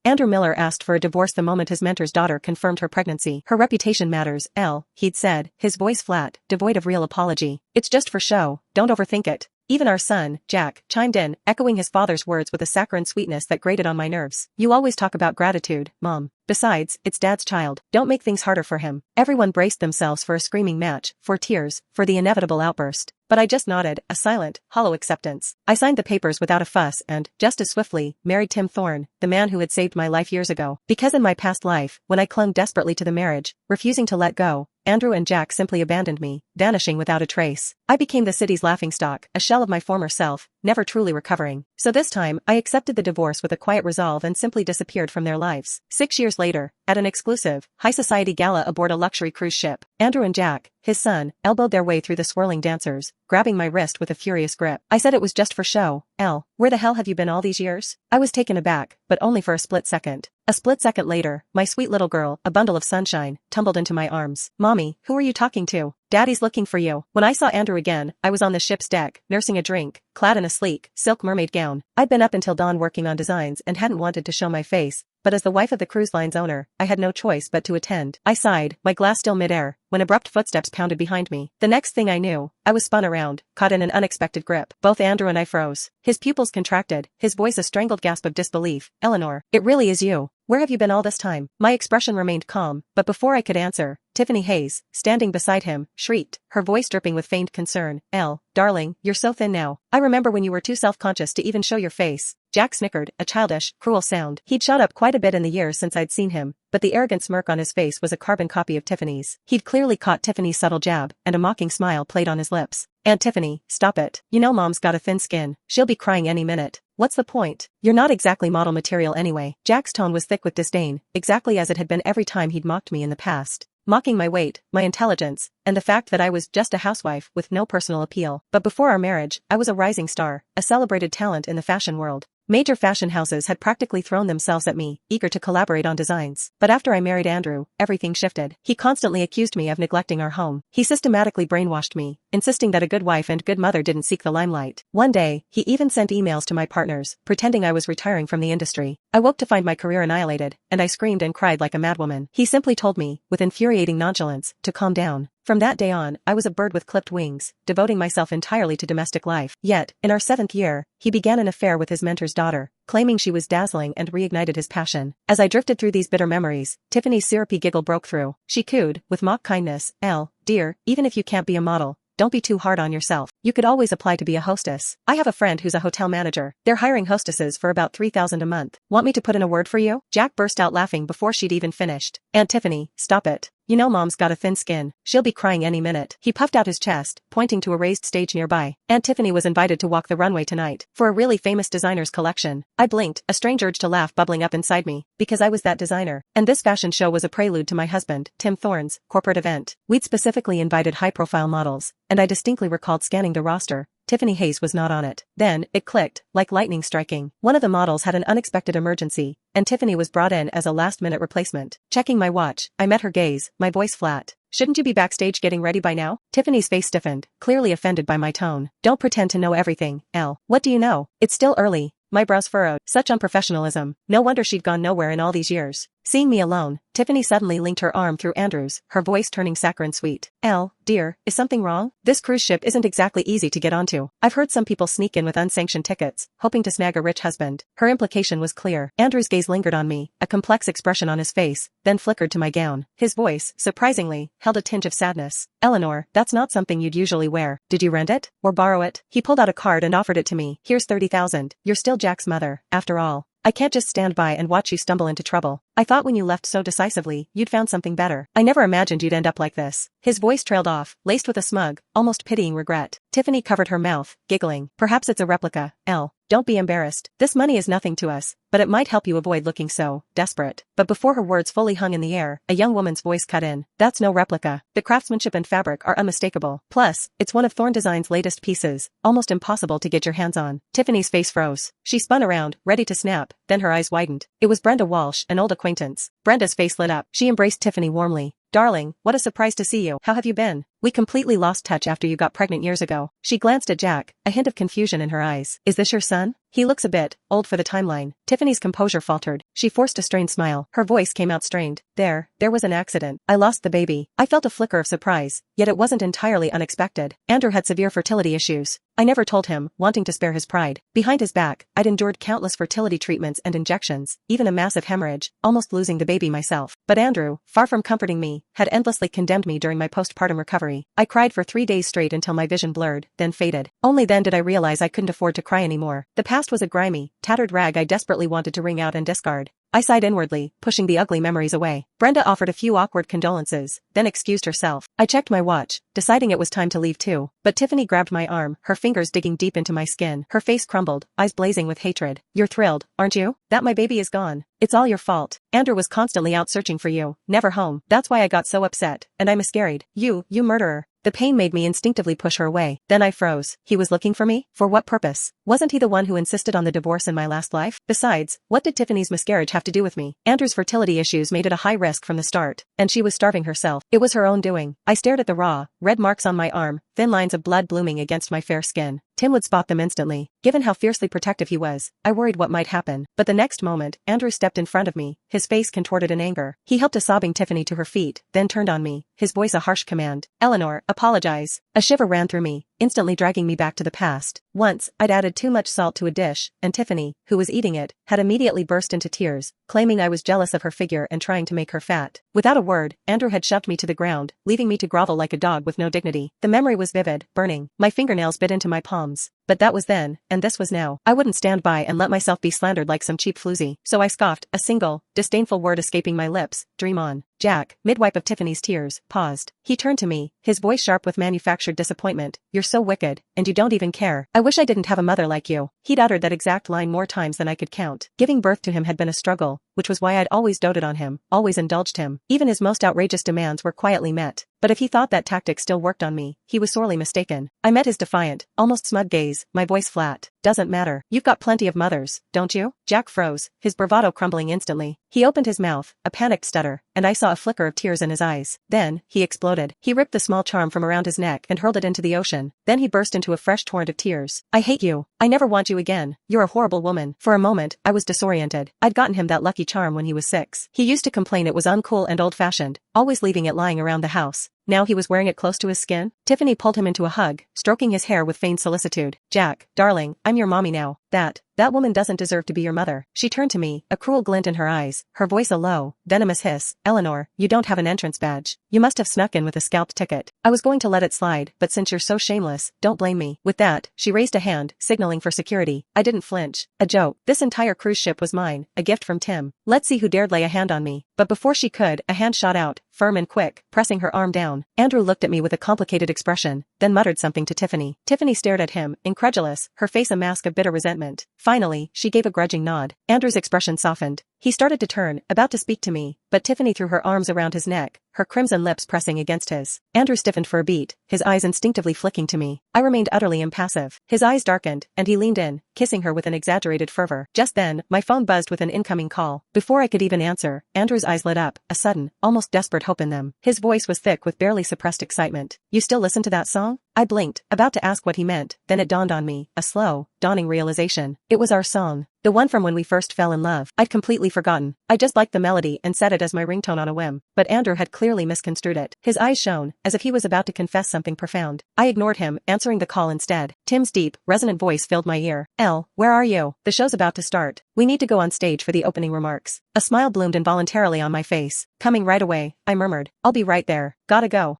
Andrew Miller asked for a divorce the moment his mentor's daughter confirmed her pregnancy. Her reputation matters, he'd said, his voice flat, devoid of real apology. It's just for show, don't overthink it. Even our son, Jack, chimed in, echoing his father's words with a saccharine sweetness that grated on my nerves. You always talk about gratitude, Mom. Besides, it's Dad's child. Don't make things harder for him. Everyone braced themselves for a screaming match, for tears, for the inevitable outburst. But I just nodded, a silent, hollow acceptance. I signed the papers without a fuss and, just as swiftly, married Tim Thorne, the man who had saved my life years ago. Because in my past life, when I clung desperately to the marriage, refusing to let go, Andrew and Jack simply abandoned me, vanishing without a trace. I became the city's laughingstock, a shell of my former self, never truly recovering. So this time, I accepted the divorce with a quiet resolve and simply disappeared from their lives. 6 years later, at an exclusive, high-society gala aboard a luxury cruise ship, Andrew and Jack, his son, elbowed their way through the swirling dancers, grabbing my wrist with a furious grip. I said it was just for show. Where the hell have you been all these years? I was taken aback, but only for a split second. A split second later, my sweet little girl, a bundle of sunshine, tumbled into my arms. Mommy, who are you talking to? Daddy's looking for you. When I saw Andrew again, I was on the ship's deck, nursing a drink, clad in a sleek, silk mermaid gown. I'd been up until dawn working on designs and hadn't wanted to show my face, but as the wife of the cruise line's owner, I had no choice but to attend. I sighed, my glass still midair, when abrupt footsteps pounded behind me. The next thing I knew, I was spun around, caught in an unexpected grip. Both Andrew and I froze. His pupils contracted, his voice a strangled gasp of disbelief. Eleanor, it really is you. Where have you been all this time? My expression remained calm, but before I could answer, Tiffany Hayes, standing beside him, shrieked, her voice dripping with feigned concern. Darling, you're so thin now. I remember when you were too self-conscious to even show your face. Jack snickered, a childish, cruel sound. He'd shot up quite a bit in the years since I'd seen him, but the arrogant smirk on his face was a carbon copy of Tiffany's. He'd clearly caught Tiffany's subtle jab, and a mocking smile played on his lips. Aunt Tiffany, stop it. You know Mom's got a thin skin. She'll be crying any minute. What's the point? You're not exactly model material anyway. Jack's tone was thick with disdain, exactly as it had been every time he'd mocked me in the past. Mocking my weight, my intelligence, and the fact that I was just a housewife with no personal appeal. But before our marriage, I was a rising star, a celebrated talent in the fashion world. Major fashion houses had practically thrown themselves at me, eager to collaborate on designs. But after I married Andrew, everything shifted. He constantly accused me of neglecting our home. He systematically brainwashed me, insisting that a good wife and good mother didn't seek the limelight. One day, he even sent emails to my partners, pretending I was retiring from the industry. I woke to find my career annihilated, and I screamed and cried like a madwoman. He simply told me, with infuriating nonchalance, to calm down. From that day on, I was a bird with clipped wings, devoting myself entirely to domestic life. Yet, in our 7th year, he began an affair with his mentor's daughter, claiming she was dazzling and reignited his passion. As I drifted through these bitter memories, Tiffany's syrupy giggle broke through. She cooed, with mock kindness, dear, even if you can't be a model, don't be too hard on yourself. You could always apply to be a hostess. I have a friend who's a hotel manager. They're hiring hostesses for about $3,000 a month. Want me to put in a word for you? Jack burst out laughing before she'd even finished. Aunt Tiffany, stop it. You know Mom's got a thin skin. She'll be crying any minute. He puffed out his chest, pointing to a raised stage nearby. Aunt Tiffany was invited to walk the runway tonight, for a really famous designer's collection. I blinked, a strange urge to laugh bubbling up inside me, because I was that designer. And this fashion show was a prelude to my husband, Tim Thorne's, corporate event. We'd specifically invited high-profile models, and I distinctly recalled scanning the roster. Tiffany Hayes was not on it. Then, it clicked, like lightning striking. One of the models had an unexpected emergency, and Tiffany was brought in as a last-minute replacement. Checking my watch, I met her gaze, my voice flat. Shouldn't you be backstage getting ready by now? Tiffany's face stiffened, clearly offended by my tone. Don't pretend to know everything, What do you know? It's still early. My brows furrowed. Such unprofessionalism. No wonder she'd gone nowhere in all these years. Seeing me alone, Tiffany suddenly linked her arm through Andrew's, her voice turning saccharine sweet. Dear, is something wrong? This cruise ship isn't exactly easy to get onto. I've heard some people sneak in with unsanctioned tickets, hoping to snag a rich husband. Her implication was clear. Andrew's gaze lingered on me, a complex expression on his face, then flickered to my gown. His voice, surprisingly, held a tinge of sadness. Eleanor, that's not something you'd usually wear. Did you rent it? Or borrow it? He pulled out a card and offered it to me. Here's $30,000. You're still Jack's mother, after all. I can't just stand by and watch you stumble into trouble. I thought when you left so decisively, you'd found something better. I never imagined you'd end up like this. His voice trailed off, laced with a smug, almost pitying regret. Tiffany covered her mouth, giggling. Perhaps it's a replica. Don't be embarrassed. This money is nothing to us, but it might help you avoid looking so desperate. But before her words fully hung in the air, a young woman's voice cut in. That's no replica. The craftsmanship and fabric are unmistakable. Plus, it's one of Thorne Design's latest pieces, almost impossible to get your hands on. Tiffany's face froze. She spun around, ready to snap, then her eyes widened. It was Brenda Walsh, an old acquaintance. Brenda's face lit up. She embraced Tiffany warmly. Darling, what a surprise to see you. How have you been? We completely lost touch after you got pregnant years ago. She glanced at Jack, a hint of confusion in her eyes. Is this your son? He looks a bit old for the timeline. Tiffany's composure faltered. She forced a strained smile. Her voice came out strained. There was an accident. I lost the baby. I felt a flicker of surprise, yet it wasn't entirely unexpected. Andrew had severe fertility issues. I never told him, wanting to spare his pride. Behind his back, I'd endured countless fertility treatments and injections, even a massive hemorrhage, almost losing the baby myself. But Andrew, far from comforting me, had endlessly condemned me during my postpartum recovery. I cried for 3 days straight until my vision blurred, then faded. Only then did I realize I couldn't afford to cry anymore. The past was a grimy, tattered rag I desperately wanted to wring out and discard. I sighed inwardly, pushing the ugly memories away. Brenda offered a few awkward condolences, then excused herself. I checked my watch, deciding it was time to leave too. But Tiffany grabbed my arm, her fingers digging deep into my skin. Her face crumbled, eyes blazing with hatred. You're thrilled, aren't you? That my baby is gone. It's all your fault. Andrew was constantly out searching for you, never home. That's why I got so upset, and I'm scared. You murderer. The pain made me instinctively push her away. Then I froze. He was looking for me? For what purpose? Wasn't he the one who insisted on the divorce in my last life? Besides, what did Tiffany's miscarriage have to do with me? Andrew's fertility issues made it a high risk from the start, and she was starving herself. It was her own doing. I stared at the raw, red marks on my arm, thin lines of blood blooming against my fair skin. Tim would spot them instantly. Given how fiercely protective he was, I worried what might happen. But the next moment, Andrew stepped in front of me, his face contorted in anger. He helped a sobbing Tiffany to her feet, then turned on me, his voice a harsh command. Eleanor, apologize. A shiver ran through me, instantly dragging me back to the past. Once, I'd added too much salt to a dish, and Tiffany, who was eating it, had immediately burst into tears, claiming I was jealous of her figure and trying to make her fat. Without a word, Andrew had shoved me to the ground, leaving me to grovel like a dog with no dignity. The memory was vivid, burning. My fingernails bit into my palms. But that was then, and this was now. I wouldn't stand by and let myself be slandered like some cheap floozy. So I scoffed, a single, disdainful word escaping my lips. Dream on. Jack, midwife of Tiffany's tears, paused. He turned to me, his voice sharp with manufactured disappointment. You're so wicked, and you don't even care. I wish I didn't have a mother like you. He'd uttered that exact line more times than I could count. Giving birth to him had been a struggle, which was why I'd always doted on him, always indulged him. Even his most outrageous demands were quietly met. But if he thought that tactic still worked on me, he was sorely mistaken. I met his defiant, almost smug gaze, my voice flat. Doesn't matter. You've got plenty of mothers, don't you? Jack froze, his bravado crumbling instantly. He opened his mouth, a panicked stutter, and I saw a flicker of tears in his eyes. Then, he exploded. He ripped the small charm from around his neck and hurled it into the ocean. Then he burst into a fresh torrent of tears. I hate you. I never want you again. You're a horrible woman. For a moment, I was disoriented. I'd gotten him that lucky charm when he was 6. He used to complain it was uncool and old-fashioned, always leaving it lying around the house. Now he was wearing it close to his skin? Tiffany pulled him into a hug, stroking his hair with feigned solicitude. Jack, darling, I'm your mommy now. That woman doesn't deserve to be your mother. She turned to me, a cruel glint in her eyes, her voice a low, venomous hiss. Eleanor, you don't have an entrance badge. You must have snuck in with a scalped ticket. I was going to let it slide, but since you're so shameless, don't blame me. With that, she raised a hand, signaling for security. I didn't flinch. A joke. This entire cruise ship was mine, a gift from Tim. Let's see who dared lay a hand on me. But before she could, a hand shot out, firm and quick, pressing her arm down. Andrew looked at me with a complicated expression, then muttered something to Tiffany. Tiffany stared at him, incredulous, her face a mask of bitter resentment. Finally, she gave a grudging nod. Andrew's expression softened. He started to turn, about to speak to me, but Tiffany threw her arms around his neck, her crimson lips pressing against his. Andrew stiffened for a beat, his eyes instinctively flicking to me. I remained utterly impassive. His eyes darkened, and he leaned in, kissing her with an exaggerated fervor. Just then, my phone buzzed with an incoming call. Before I could even answer, Andrew's eyes lit up, a sudden, almost desperate hope in them. His voice was thick with barely suppressed excitement. You still listen to that song? I blinked, about to ask what he meant, then it dawned on me, a slow, dawning realization. It was our song. The one from when we first fell in love. I'd completely forgotten. I just liked the melody and set it as my ringtone on a whim. But Andrew had clearly misconstrued it. His eyes shone, as if he was about to confess something profound. I ignored him, answering the call instead. Tim's deep, resonant voice filled my ear. Elle, where are you? The show's about to start. We need to go on stage for the opening remarks. A smile bloomed involuntarily on my face. Coming right away, I murmured. I'll be right there. Gotta go.